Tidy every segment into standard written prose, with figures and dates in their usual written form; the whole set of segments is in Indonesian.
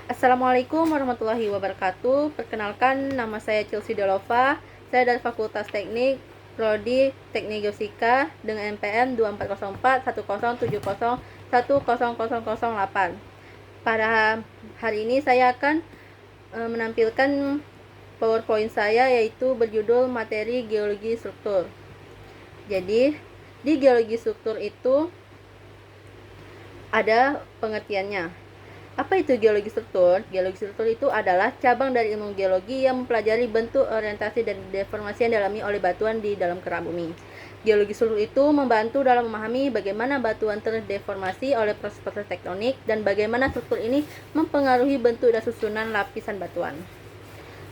Assalamualaikum warahmatullahi wabarakatuh. Perkenalkan, nama saya Chelsea Delova. Saya dari Fakultas Teknik, Prodi Teknik Geofisika dengan NPM 240410701008. Pada hari ini saya akan menampilkan PowerPoint saya, yaitu berjudul materi geologi struktur. Jadi, di geologi struktur itu ada pengertiannya. Apa itu geologi struktur? Geologi struktur itu adalah cabang dari ilmu geologi yang mempelajari bentuk, orientasi, dan deformasi yang dialami oleh batuan di dalam kerak bumi. Geologi struktur itu membantu dalam memahami bagaimana batuan terdeformasi oleh proses-proses tektonik dan bagaimana struktur ini mempengaruhi bentuk dan susunan lapisan batuan.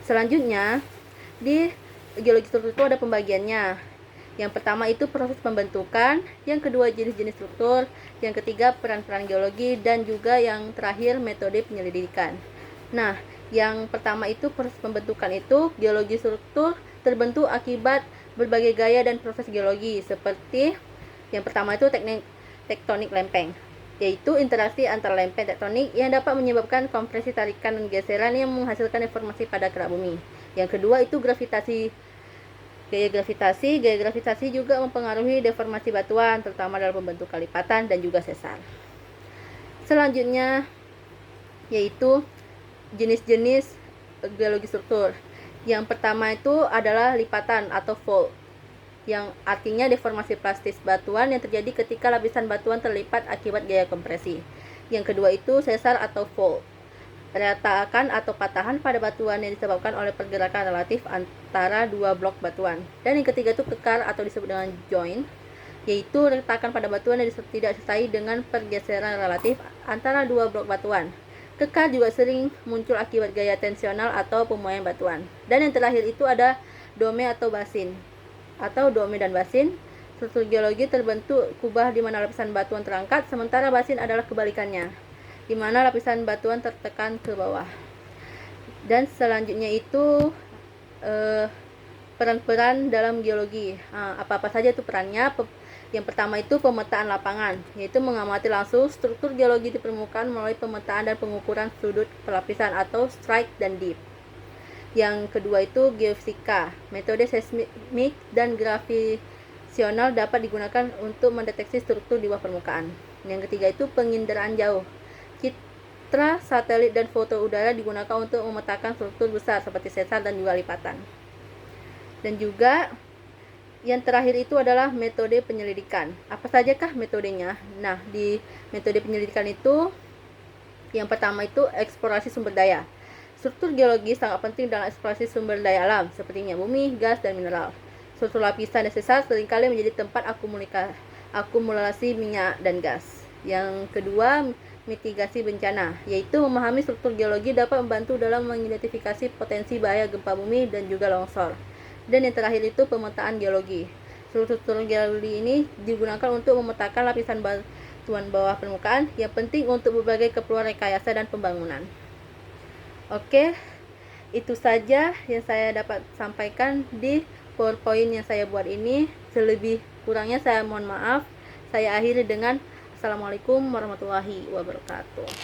Selanjutnya, di geologi struktur itu ada pembagiannya. Yang pertama itu proses pembentukan, yang kedua jenis-jenis struktur, yang ketiga peran-peran geologi, dan juga yang terakhir metode penyelidikan. Nah, yang pertama itu proses pembentukan itu, geologi struktur terbentuk akibat berbagai gaya dan proses geologi, seperti yang pertama itu teknik tektonik lempeng, yaitu interaksi antara lempeng tektonik yang dapat menyebabkan kompresi, tarikan, dan geseran yang menghasilkan deformasi pada kerak bumi. Yang kedua itu gravitasi. Gaya gravitasi juga mempengaruhi deformasi batuan, terutama dalam pembentukan lipatan dan juga sesar. Selanjutnya yaitu jenis-jenis geologi struktur. Yang pertama itu adalah lipatan atau fault, yang artinya deformasi plastis batuan yang terjadi ketika lapisan batuan terlipat akibat gaya kompresi. Yang kedua itu sesar atau fault, retakan atau patahan pada batuan yang disebabkan oleh pergerakan relatif antara dua blok batuan. Dan yang ketiga itu kekar atau disebut dengan joint, yaitu retakan pada batuan yang tidak disertai dengan pergeseran relatif antara dua blok batuan. Kekar juga sering muncul akibat gaya tensional atau pemuaian batuan. Dan yang terakhir itu ada dome atau basin, atau dome dan basin. Struktur geologi terbentuk kubah di mana lapisan batuan terangkat, sementara basin adalah kebalikannya, di mana lapisan batuan tertekan ke bawah. Dan selanjutnya itu peran-peran dalam geologi. Apa-apa saja itu perannya? Yang pertama itu pemetaan lapangan, yaitu mengamati langsung struktur geologi di permukaan melalui pemetaan dan pengukuran sudut pelapisan atau strike dan dip. Yang kedua itu geofisika, metode seismik dan gravitasional dapat digunakan untuk mendeteksi struktur di bawah permukaan. Yang ketiga itu penginderaan jauh, citra satelit dan foto udara digunakan untuk memetakan struktur besar seperti sesar dan juga lipatan. Dan juga yang terakhir itu adalah metode penyelidikan. Apa sajakah metodenya? Nah, di metode penyelidikan itu yang pertama itu eksplorasi sumber daya. Struktur geologi sangat penting dalam eksplorasi sumber daya alam seperti minyak bumi, gas, dan mineral. Struktur lapisan dan sesar seringkali menjadi tempat akumulasi minyak dan gas. Yang kedua, mitigasi bencana, yaitu memahami struktur geologi dapat membantu dalam mengidentifikasi potensi bahaya gempa bumi dan juga longsor. Dan yang terakhir itu pemetaan geologi. Struktur geologi ini digunakan untuk memetakan lapisan batuan bawah permukaan yang penting untuk berbagai keperluan rekayasa dan pembangunan. Oke, itu saja yang saya dapat sampaikan di PowerPoint yang saya buat ini. Selebih kurangnya saya mohon maaf. Saya akhiri dengan Assalamualaikum warahmatullahi wabarakatuh.